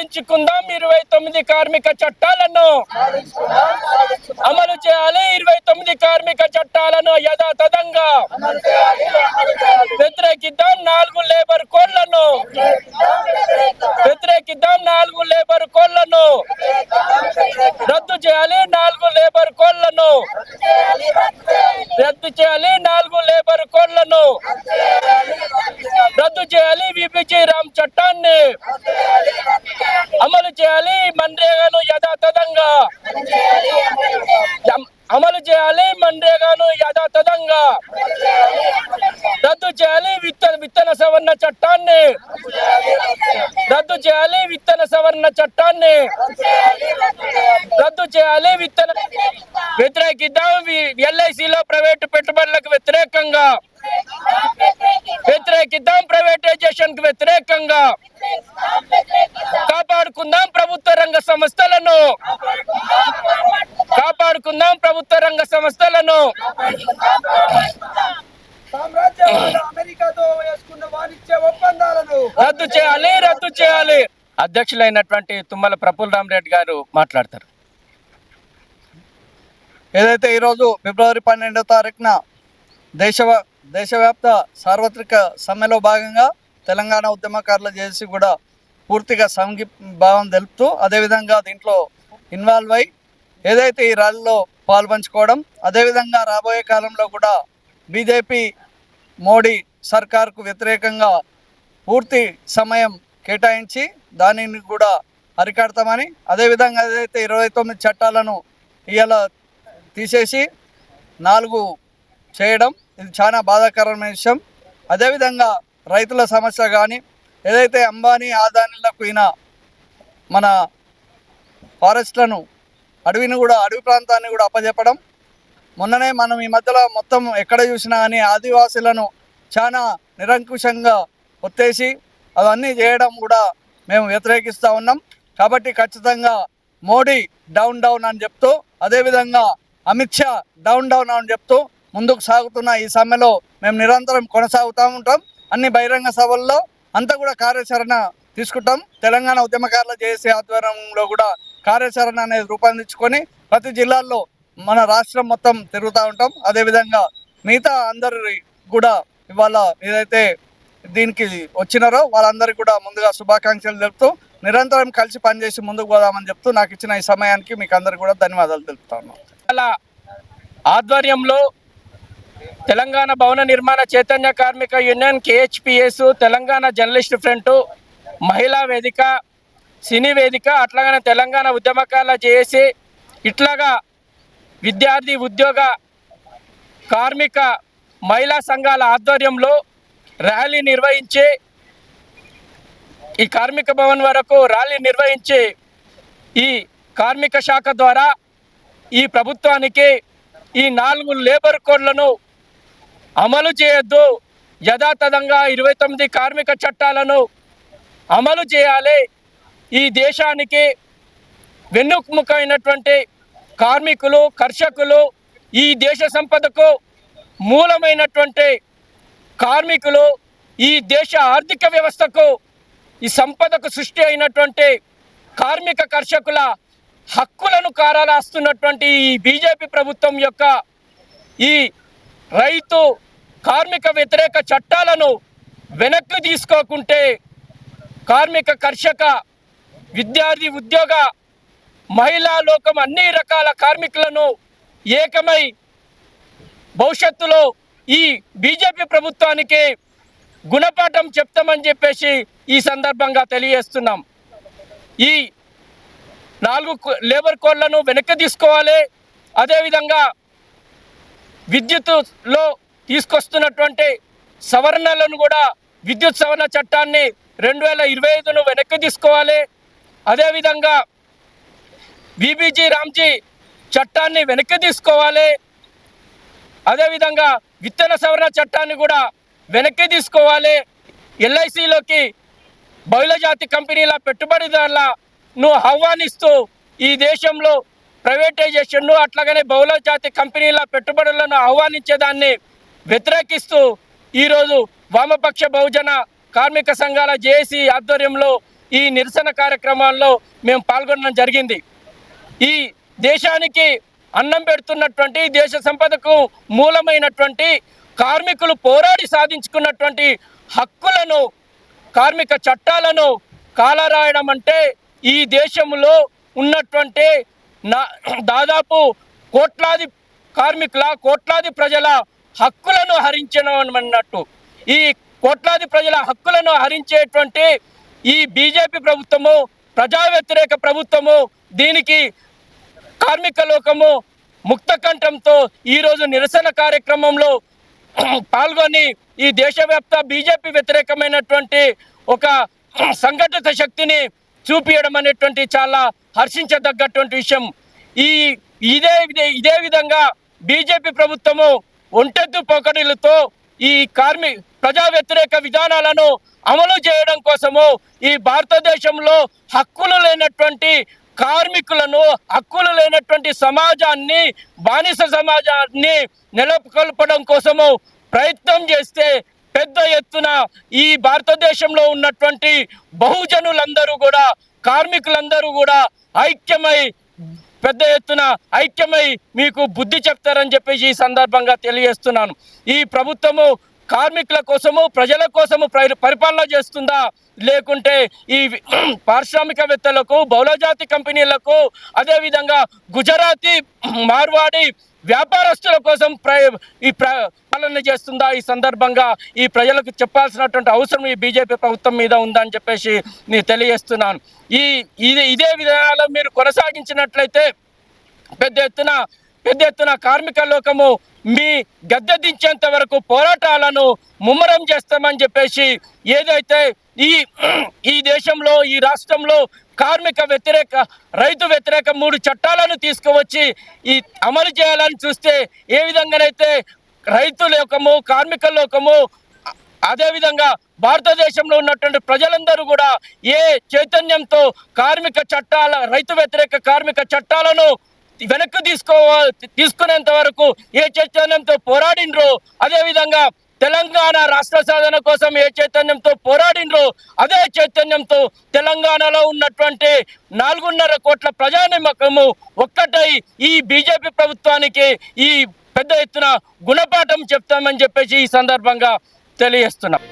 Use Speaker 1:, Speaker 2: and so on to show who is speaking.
Speaker 1: సాధించుకుందాం 29 కార్మిక చట్టాలను అమలు చేయాలి 29 కార్మిక చట్టాలను యథాతథంగా వ్యతిరేకిద్దాం 4 లేబర్ కోడ్లను వ్యతిరేకిద్దాం 4 లేబర్ కోడ్లను రద్దు చేయాలి 4 లేబర్ కోడ్లను రద్దు చేయాలి 4 లేబర్ కోడ్లను రద్దు చేయాలి విబిజి రామ్ చట్టాన్ని అమలు చేయాలి మన్రేగాను యథాతథంగా అమలు చేయాలి మన్రేగాను యథాతథంగా రద్దు చేయాలి విత్తన సవరణ చట్టాన్ని రద్దు చేయాలి విత్తన సవరణ చట్టాన్ని రద్దు చేయాలి వ్యతిరేకిద్దాం ఎల్ఐసిలో ప్రైవేటు పెట్టుబడులకు వ్యతిరేకంగా వ్యతిరేకిద్దాం ప్రైవేటైజేషన్ కు వ్యతిరేకంగా కాపాడుకుందాం ప్రభుత్వ రంగ సంస్థలను కాపాడుకుందాం ప్రభుత్వ రంగ సంస్థలను రద్దు చేయాలి రద్దు చేయాలి. అధ్యక్షులైనటువంటి తుమ్మల ప్రఫుల్ రామ్ రెడ్డి గారు మాట్లాడతారు.
Speaker 2: ఏదైతే ఈరోజు ఫిబ్రవరి 12వ తారీఖున దేశవ్యాప్త సార్వత్రిక సమ్మెలో భాగంగా తెలంగాణ ఉద్యమకారుల జేఏసీ కూడా పూర్తిగా సంఘీభావం తెలుపుతూ అదేవిధంగా దీంట్లో ఇన్వాల్వ్ అయి ఏదైతే ఈ ర్యాలీలో పాల్పంచుకోవడం, అదేవిధంగా రాబోయే కాలంలో కూడా బీజేపీ మోడీ సర్కార్కు వ్యతిరేకంగా పూర్తి సమయం కేటాయించి దానిని కూడా అరికడతామని, అదేవిధంగా ఏదైతే 29 చట్టాలను ఇవాళ తీసేసి 4 చేయడం ఇది చాలా బాధాకరమైన విషయం. అదేవిధంగా రైతుల సమస్య కానీ ఏదైతే అంబానీ ఆదానీలకు అయిన మన ఫారెస్ట్లను అడవి ప్రాంతాన్ని కూడా అప్పచెప్పడం, మొన్ననే మనం ఈ మధ్యలో మొత్తం ఎక్కడ చూసినా కానీ ఆదివాసులను చాలా నిరంకుశంగా ఒత్తేసి అవన్నీ చేయడం కూడా మేము వ్యతిరేకిస్తూ ఉన్నాం. కాబట్టి ఖచ్చితంగా మోడీ డౌన్ డౌన్ అని చెప్తూ, అదేవిధంగా అమిత్ షా డౌన్ డౌన్ అని చెప్తూ ముందుకు సాగుతున్న ఈ సమ్మెలో మేము నిరంతరం కొనసాగుతూ ఉంటాం. అన్ని బహిరంగ సభల్లో అంతా కూడా కార్యాచరణ తీసుకుంటాం. తెలంగాణ ఉద్యమకారుల జేఏసీ ఆధ్వర్యంలో కూడా కార్యాచరణ అనేది రూపొందించుకొని ప్రతి జిల్లాల్లో మన రాష్ట్రం మొత్తం తిరుగుతూ ఉంటాం. అదేవిధంగా మిగతా అందరి కూడా ఇవాళ ఏదైతే దీనికి వచ్చినారో వాళ్ళందరికీ కూడా ముందుగా శుభాకాంక్షలు తెలుపుతూ నిరంతరం కలిసి పనిచేసి ముందుకు పోదామని చెప్తూ నాకు ఇచ్చిన ఈ సమయానికి మీకు అందరికీ కూడా ధన్యవాదాలు తెలుపుతా ఉన్నాం.
Speaker 1: ఆధ్వర్యంలో తెలంగాణ భవన నిర్మాణ చైతన్య కార్మిక union KHPS, Telangana journalist front, మహిళా వేదిక, సినీ వేదిక, అట్లాగనే తెలంగాణ ఉద్యమకారుల జేఏసీ, ఇట్లాగా విద్యార్థి ఉద్యోగ కార్మిక మహిళా సంఘాల ఆధ్వర్యంలో ర్యాలీ నిర్వహించి ఈ కార్మిక భవన్ వరకు ర్యాలీ నిర్వహించి ఈ కార్మిక శాఖ ద్వారా ఈ ప్రభుత్వానికి ఈ 4 లేబర్ కోడ్లను అమలు చేయొద్దు, యథాతథంగా 29 కార్మిక చట్టాలను అమలు చేయాలి. ఈ దేశానికి వెన్నుముకైనటువంటి కార్మికులు, కర్షకులు, ఈ దేశ సంపదకు మూలమైనటువంటి కార్మికులు, ఈ దేశ ఆర్థిక వ్యవస్థకు ఈ సంపదకు సృష్టి అయినటువంటి కార్మిక కర్షకుల హక్కులను కారాలాస్తున్నటువంటి ఈ బీజేపీ ప్రభుత్వం యొక్క ఈ రైతు కార్మిక వ్యతిరేక చట్టాలను వెనక్కి తీసుకోకుంటే కార్మిక కర్షక విద్యార్థి ఉద్యోగ మహిళా లోకం అన్ని రకాల కార్మికులను ఏకమై భవిష్యత్తులో ఈ బీజేపీ ప్రభుత్వానికి గుణపాఠం చెప్తామని చెప్పేసి ఈ సందర్భంగా తెలియజేస్తున్నాం. ఈ 4 లేబర్ కోడ్లను వెనక్కి తీసుకోవాలి. అదేవిధంగా విద్యుత్తులో తీసుకొస్తున్నటువంటి సవరణలను కూడా విద్యుత్ సవరణ చట్టాన్ని 2025ను వెనక్కి తీసుకోవాలి. అదేవిధంగా విబిజి రామ్జీ చట్టాన్ని వెనక్కి తీసుకోవాలి. అదేవిధంగా విత్తన సవరణ చట్టాన్ని కూడా వెనక్కి తీసుకోవాలి. ఎల్ఐసిలోకి బహుళజాతి కంపెనీల పెట్టుబడిదారులను ఆహ్వానిస్తూ ఈ దేశంలో ప్రైవేటైజేషన్ను అట్లాగనే బహుళజాతి కంపెనీల పెట్టుబడులను ఆహ్వానించేదాన్ని వ్యతిరేకిస్తూ ఈరోజు వామపక్ష బహుజన కార్మిక సంఘాల జేఏసీ ఆధ్వర్యంలో ఈ నిరసన కార్యక్రమాల్లో మేము పాల్గొనడం జరిగింది. ఈ దేశానికి అన్నం పెడుతున్నటువంటి, దేశ సంపదకు మూలమైనటువంటి కార్మికులు పోరాడి సాధించుకున్నటువంటి హక్కులను, కార్మిక చట్టాలను కాలరాయడం అంటే ఈ దేశంలో ఉన్నటువంటి దాదాపు కోట్లాది కార్మికుల, కోట్లాది ప్రజల హక్కులను హరించడం అన్నట్టు. ఈ కోట్లాది ప్రజల హక్కులను హరించేటువంటి ఈ బీజేపీ ప్రభుత్వము, ప్రజా వ్యతిరేక ప్రభుత్వము, దీనికి కార్మిక లోకము ముక్త కంఠంతో ఈరోజు నిరసన కార్యక్రమంలో పాల్గొని ఈ దేశవ్యాప్త బీజేపీ వ్యతిరేకమైనటువంటి ఒక సంఘటిత శక్తిని చూపించడం అనేటువంటి చాలా హర్షించదగ్గటువంటి విషయం. ఇదే విధంగా బీజేపీ ప్రభుత్వము ఒంటెద్దు పోకడలతో ఈ ప్రజా వ్యతిరేక విధానాలను అమలు చేయడం కోసము ఈ భారతదేశంలో హక్కులు లేనటువంటి కార్మికులను, హక్కులు లేనటువంటి సమాజాన్ని, బానిస సమాజాన్ని నెలకొల్పడం కోసము ప్రయత్నం చేస్తే పెద్ద ఎత్తున ఈ భారతదేశంలో ఉన్నటువంటి బహుజనులందరూ కూడా, కార్మికులందరూ కూడా పెద్ద ఎత్తున ఐక్యమై మీకు బుద్ధి చెప్తారని చెప్పేసి ఈ సందర్భంగా తెలియజేస్తున్నాను. ఈ ప్రభుత్వము కార్మికుల కోసము, ప్రజల కోసము పరిపాలన చేస్తుందా, లేకుంటే ఈ పారిశ్రామికవేత్తలకు, బహుళజాతి కంపెనీలకు, అదేవిధంగా గుజరాతీ, మార్వాడి వ్యాపారస్తుల కోసం పాలన చేస్తుందా? ఈ సందర్భంగా ఈ ప్రజలకు చెప్పాల్సినటువంటి అవసరం ఈ బీజేపీ ప్రభుత్వం మీద ఉందని చెప్పేసి నేను తెలియజేస్తున్నాను. ఇదే విధానాలు మీరు కొనసాగించినట్లయితే పెద్ద ఎత్తున కార్మిక లోకము మీ గద్దె దించేంత వరకు పోరాటాలను ముమ్మరం చేస్తామని చెప్పేసి, ఏదైతే ఈ దేశంలో, ఈ రాష్ట్రంలో కార్మిక వ్యతిరేక, రైతు వ్యతిరేక 3 చట్టాలను తీసుకువచ్చి అమలు చేయాలని చూస్తే, ఏ విధంగానైతే రైతు లోకము, కార్మిక లోకము, అదేవిధంగా భారతదేశంలో ఉన్నటువంటి ప్రజలందరూ కూడా ఏ చైతన్యంతో రైతు వ్యతిరేక కార్మిక చట్టాలను వెనక్కి తీసుకునేంత వరకు ఏ చైతన్యంతో పోరాడినరో, అదేవిధంగా తెలంగాణ రాష్ట్ర సాధన కోసం ఏ చైతన్యంతో పోరాడినరో అదే చైతన్యంతో తెలంగాణలో ఉన్నటువంటి 4.5 కోట్ల ప్రజానిమకము ఒక్కటై ఈ బీజేపీ ప్రభుత్వానికి ఈ పెద్ద ఎత్తున గుణపాఠం చెప్తామని చెప్పేసి ఈ సందర్భంగా తెలియజేస్తున్నాం.